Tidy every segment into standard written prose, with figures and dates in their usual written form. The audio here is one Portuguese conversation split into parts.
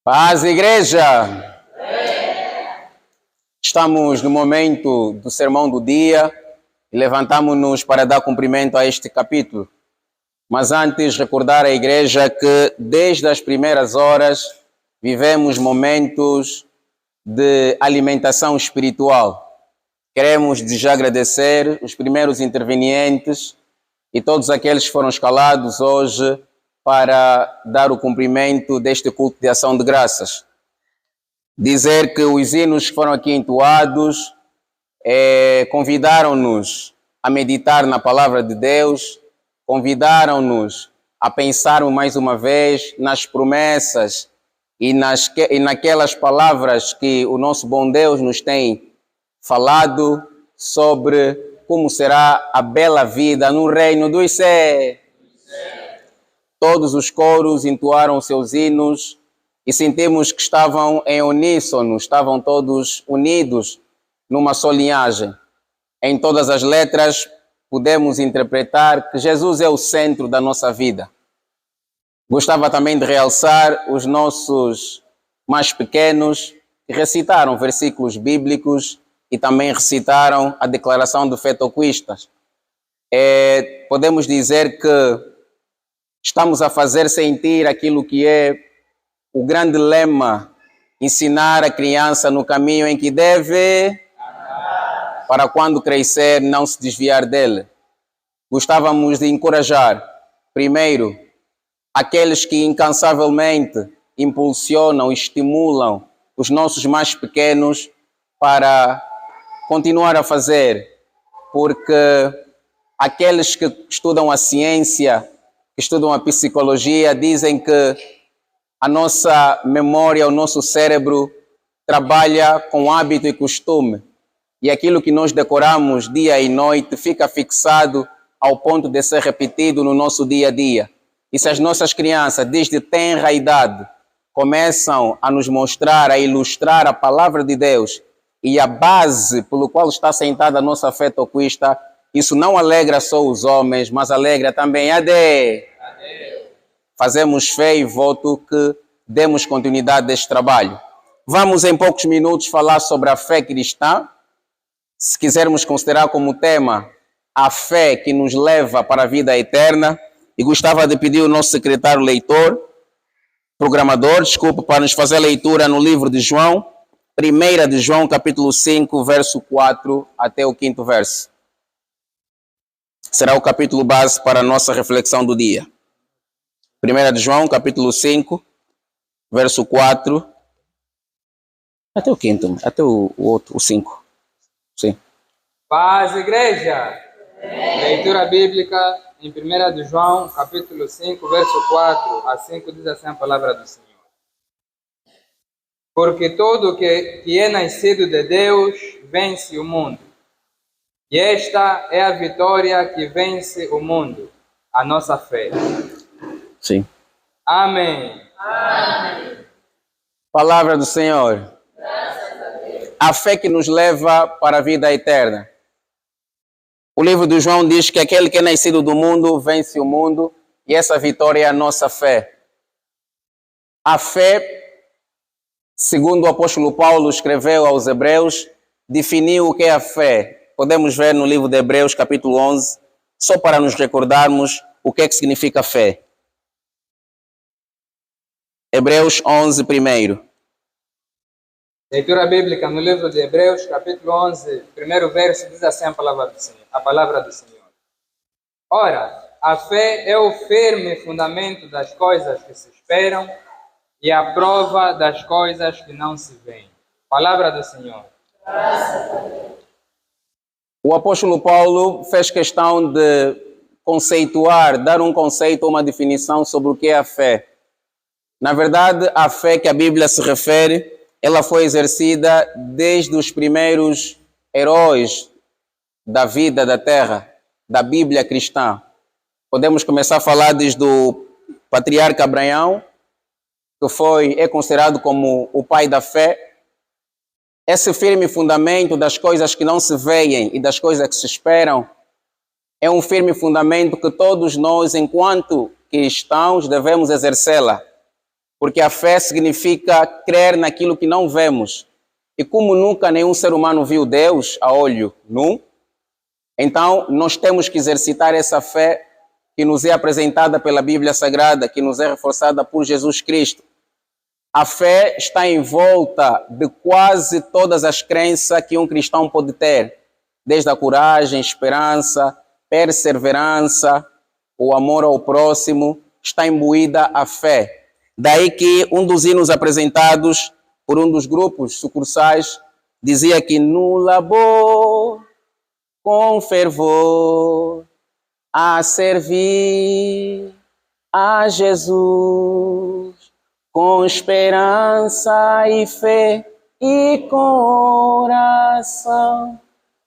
Paz, igreja! Estamos no momento do sermão do dia e levantamos-nos para dar cumprimento a este capítulo. Mas antes, recordar à igreja que desde as primeiras horas vivemos momentos de alimentação espiritual. Queremos desagradecer os primeiros intervenientes e todos aqueles que foram escalados hoje para dar o cumprimento deste culto de ação de graças. Dizer que os hinos que foram aqui entoados convidaram-nos a meditar na palavra de Deus, convidaram-nos a pensar mais uma vez nas promessas e naquelas palavras que o nosso bom Deus nos tem falado sobre como será a bela vida no reino dos céus. Todos os coros entoaram seus hinos e sentimos que estavam em uníssono, estavam todos unidos numa só linhagem. Em todas as letras podemos interpretar que Jesus é o centro da nossa vida. Gostava também de realçar os nossos mais pequenos que recitaram versículos bíblicos e também recitaram a declaração de fé toquistas. Podemos dizer que estamos a fazer sentir aquilo que é o grande lema, ensinar a criança no caminho em que deve, para quando crescer não se desviar dele. Gostávamos de encorajar, primeiro, aqueles que incansavelmente impulsionam, estimulam os nossos mais pequenos para continuar a fazer, porque aqueles que estudam a ciência, que estudam a psicologia, dizem que a nossa memória, o nosso cérebro trabalha com hábito e costume. E aquilo que nós decoramos dia e noite fica fixado ao ponto de ser repetido no nosso dia a dia. E se as nossas crianças, desde tenra idade, começam a nos mostrar, a ilustrar a palavra de Deus e a base pelo qual está sentada a nossa fé toquista, isso não alegra só os homens, mas alegra também a Deus. Fazemos fé e voto que demos continuidade a este trabalho. Vamos em poucos minutos falar sobre a fé cristã. Se quisermos considerar como tema a fé que nos leva para a vida eterna, e gostava de pedir ao nosso secretário programador, para nos fazer a leitura no livro de João, 1 de João, capítulo 5, verso 4 até o 5º verso. Será o capítulo base para a nossa reflexão do dia. 1 de João, capítulo 5, verso 4, até o 5º, até o outro, o 5. Sim. Paz, igreja! Leitura bíblica em 1 de João, capítulo 5, verso 4 a 5, diz assim a palavra do Senhor. Porque todo que é nascido de Deus vence o mundo. E esta é a vitória que vence o mundo, a nossa fé. Sim. Amém. Amém. Palavra do Senhor. A fé que nos leva para a vida eterna. O livro de João diz que aquele que é nascido do mundo vence o mundo e essa vitória é a nossa fé. A fé, segundo o apóstolo Paulo escreveu aos Hebreus, definiu o que é a fé. Podemos ver no livro de Hebreus, capítulo 11, só para nos recordarmos o que é que significa fé. Hebreus 11, primeiro. Leitura bíblica no livro de Hebreus, capítulo 11, primeiro verso, diz assim a palavra do Senhor. Ora, a fé é o firme fundamento das coisas que se esperam e a prova das coisas que não se veem. Palavra do Senhor. O apóstolo Paulo fez questão de conceituar, dar um conceito, uma definição sobre o que é a fé. Na verdade, a fé que a Bíblia se refere, ela foi exercida desde os primeiros heróis da vida da terra, da Bíblia cristã. Podemos começar a falar desde o patriarca Abraão, que é considerado como o pai da fé. Esse firme fundamento das coisas que não se veem e das coisas que se esperam é um firme fundamento que todos nós, enquanto cristãos, devemos exercê-la. porque a fé significa crer naquilo que não vemos. E como nunca nenhum ser humano viu Deus a olho nu, então nós temos que exercitar essa fé que nos é apresentada pela Bíblia Sagrada, que nos é reforçada por Jesus Cristo. A fé está em volta de quase todas as crenças que um cristão pode ter, desde a coragem, esperança, perseverança, o amor ao próximo, está imbuída a fé. Daí que um dos hinos apresentados por um dos grupos sucursais dizia que no labor, com fervor, a servir a Jesus, com esperança e fé e coração,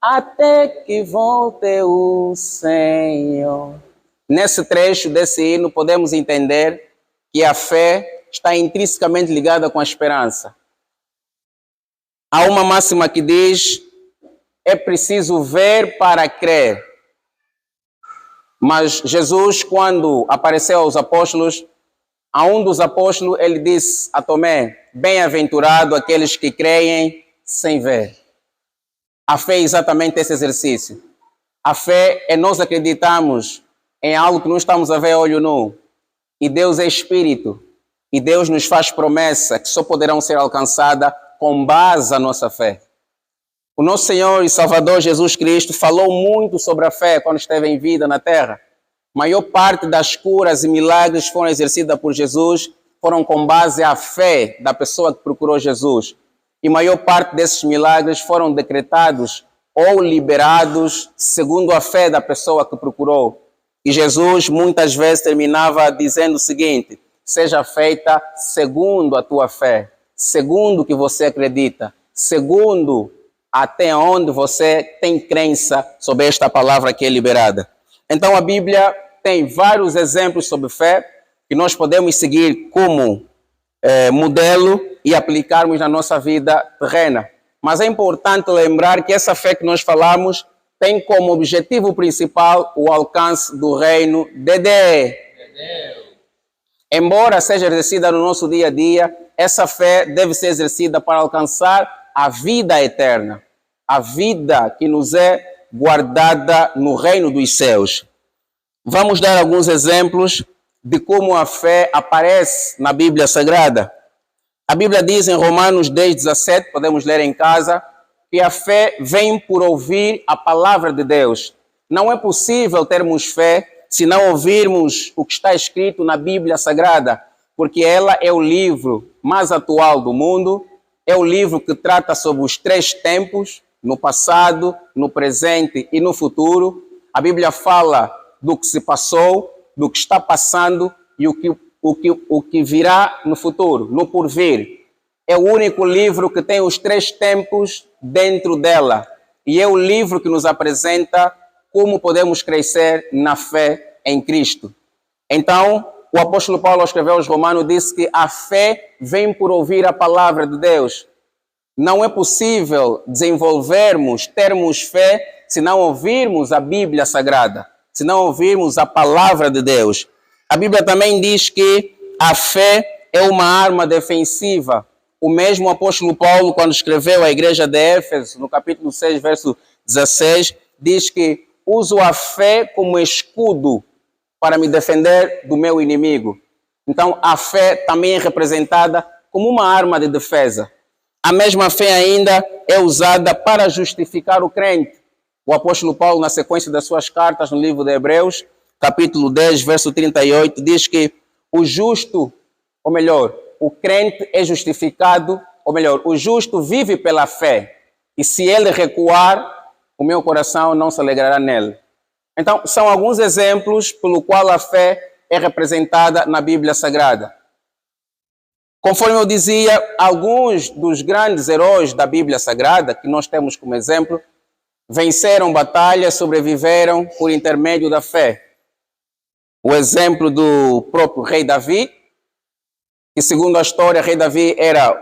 até que volte o Senhor. Nesse trecho desse hino podemos entender que a fé está intrinsecamente ligada com a esperança. Há uma máxima que diz: é preciso ver para crer. Mas Jesus, quando apareceu aos apóstolos, a um dos apóstolos, ele disse a Tomé: bem-aventurado aqueles que creem sem ver. A fé é exatamente esse exercício. A fé é nós acreditarmos em algo que não estamos a ver a olho nu. E Deus é Espírito. E Deus nos faz promessa que só poderão ser alcançadas com base na nossa fé. O nosso Senhor e Salvador Jesus Cristo falou muito sobre a fé quando esteve em vida na terra. A maior parte das curas e milagres foram exercidas por Jesus, foram com base à fé da pessoa que procurou Jesus. E a maior parte desses milagres foram decretados ou liberados segundo a fé da pessoa que procurou. E Jesus muitas vezes terminava dizendo o seguinte: seja feita segundo a tua fé, segundo o que você acredita, segundo até onde você tem crença sobre esta palavra que é liberada. Então a Bíblia tem vários exemplos sobre fé que nós podemos seguir como modelo e aplicarmos na nossa vida terrena. Mas é importante lembrar que essa fé que nós falamos tem como objetivo principal o alcance do reino de Deus. Embora seja exercida no nosso dia a dia, essa fé deve ser exercida para alcançar a vida eterna, a vida que nos é guardada no reino dos céus. Vamos dar alguns exemplos de como a fé aparece na Bíblia Sagrada. A Bíblia diz em Romanos 10:17, podemos ler em casa, que a fé vem por ouvir a palavra de Deus. Não é possível termos fé se não ouvirmos o que está escrito na Bíblia Sagrada, porque ela é o livro mais atual do mundo, é o livro que trata sobre os 3 tempos, no passado, no presente e no futuro. A Bíblia fala do que se passou, do que está passando e o que virá no futuro, no porvir. É o único livro que tem os 3 tempos dentro dela. E é o livro que nos apresenta como podemos crescer na fé em Cristo. Então, o apóstolo Paulo, ao escrever aos Romanos, disse que a fé vem por ouvir a palavra de Deus. Não é possível desenvolvermos, termos fé, se não ouvirmos a Bíblia Sagrada, se não ouvirmos a palavra de Deus. A Bíblia também diz que a fé é uma arma defensiva. O mesmo apóstolo Paulo, quando escreveu à igreja de Éfeso, no capítulo 6, verso 16, diz que uso a fé como escudo para me defender do meu inimigo. Então, a fé também é representada como uma arma de defesa. A mesma fé ainda é usada para justificar o crente. O apóstolo Paulo, na sequência das suas cartas no livro de Hebreus, capítulo 10, verso 38, diz que o justo, ou melhor, o crente é justificado, ou melhor, o justo vive pela fé. E se ele recuar, o meu coração não se alegrará nele. Então, são alguns exemplos pelo qual a fé é representada na Bíblia Sagrada. Conforme eu dizia, alguns dos grandes heróis da Bíblia Sagrada, que nós temos como exemplo, venceram batalhas, sobreviveram por intermédio da fé. O exemplo do próprio rei Davi, que segundo a história, rei Davi era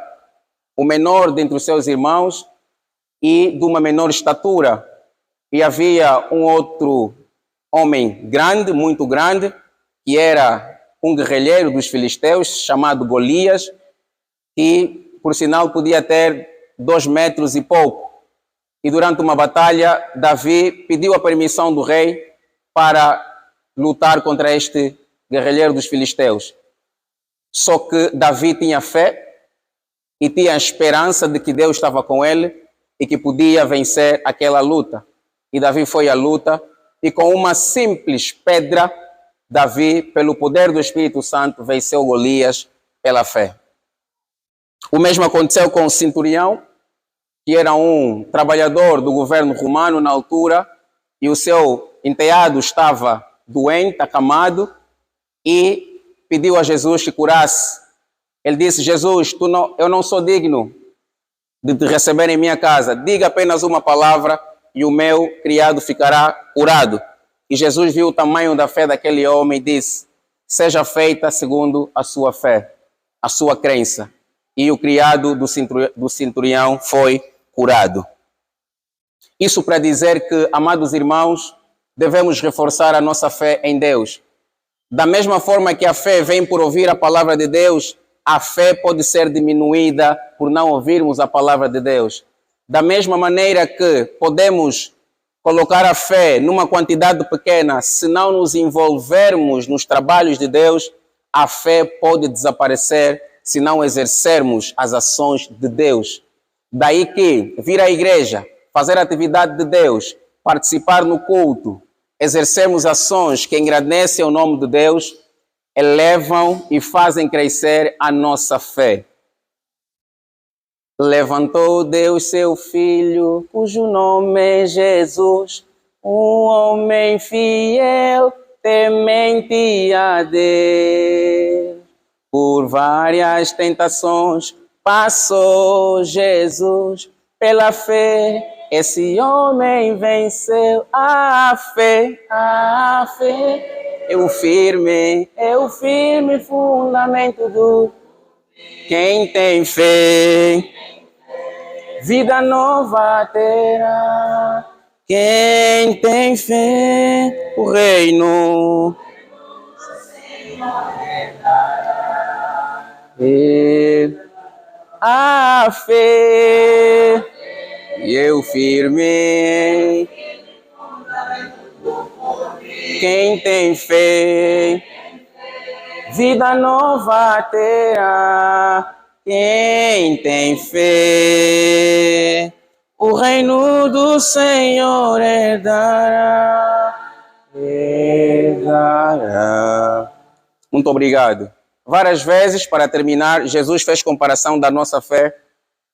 o menor dentre os seus irmãos e de uma menor estatura. E havia um outro homem grande, muito grande, que era um guerrilheiro dos filisteus chamado Golias, que por sinal podia ter 2 metros e pouco. E durante uma batalha, Davi pediu a permissão do rei para lutar contra este guerrilheiro dos filisteus. Só que Davi tinha fé e tinha a esperança de que Deus estava com ele e que podia vencer aquela luta. E Davi foi à luta e com uma simples pedra, Davi, pelo poder do Espírito Santo, venceu Golias pela fé. O mesmo aconteceu com o centurião, que era um trabalhador do governo romano na altura, e o seu enteado estava doente, acamado, e pediu a Jesus que curasse. Ele disse: Jesus, eu não sou digno de te receber em minha casa. Diga apenas uma palavra e o meu criado ficará curado. E Jesus viu o tamanho da fé daquele homem e disse: seja feita segundo a sua fé, a sua crença. E o criado do centurião foi curado. Isso para dizer que, amados irmãos, devemos reforçar a nossa fé em Deus. Da mesma forma que a fé vem por ouvir a palavra de Deus, a fé pode ser diminuída por não ouvirmos a palavra de Deus. Da mesma maneira que podemos colocar a fé numa quantidade pequena, se não nos envolvermos nos trabalhos de Deus, a fé pode desaparecer se não exercermos as ações de Deus. Daí que vir à igreja, fazer a atividade de Deus, participar no culto, exercermos ações que engrandecem o nome de Deus, elevam e fazem crescer a nossa fé. Levantou Deus seu Filho, cujo nome é Jesus, um homem fiel, temente a Deus. Por várias tentações passou Jesus, pela fé esse homem venceu. A fé é o firme fundamento do quem tem fé. Vida nova terá quem tem fé, o reino. E a fé e eu firme. Quem tem fé, vida nova terá. Quem tem fé, o reino do Senhor herdará. Muito obrigado. Várias vezes, para terminar, Jesus fez comparação da nossa fé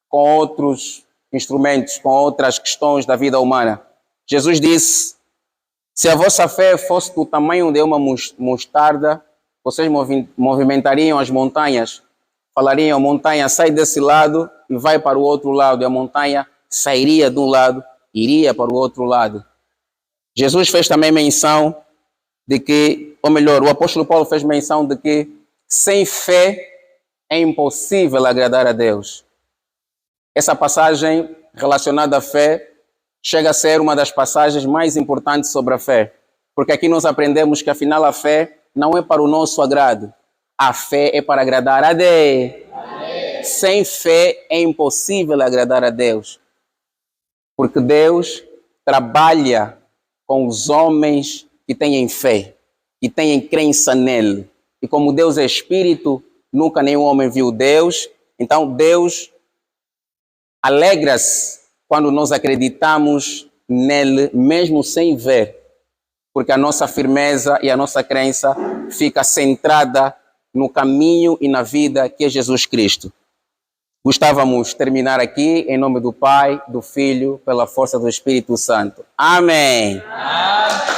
com outros instrumentos, com outras questões da vida humana. Jesus disse: se a vossa fé fosse do tamanho de uma mostarda, vocês movimentariam as montanhas. Falariam: montanha, sai desse lado e vai para o outro lado. E a montanha sairia de um lado, iria para o outro lado. Jesus fez também menção de que, ou melhor, o apóstolo Paulo fez menção de que sem fé é impossível agradar a Deus. Essa passagem relacionada à fé chega a ser uma das passagens mais importantes sobre a fé. Porque aqui nós aprendemos que afinal a fé não é para o nosso agrado. A fé é para agradar a Deus. Amém. Sem fé é impossível agradar a Deus. Porque Deus trabalha com os homens que têm fé, que têm crença nele. E como Deus é espírito, nunca nenhum homem viu Deus. Então Deus alegra-se quando nós acreditamos nele, mesmo sem ver. Porque a nossa firmeza e a nossa crença fica centrada no caminho e na vida que é Jesus Cristo. Gostávamos de terminar aqui em nome do Pai, do Filho, pela força do Espírito Santo. Amém. Amém.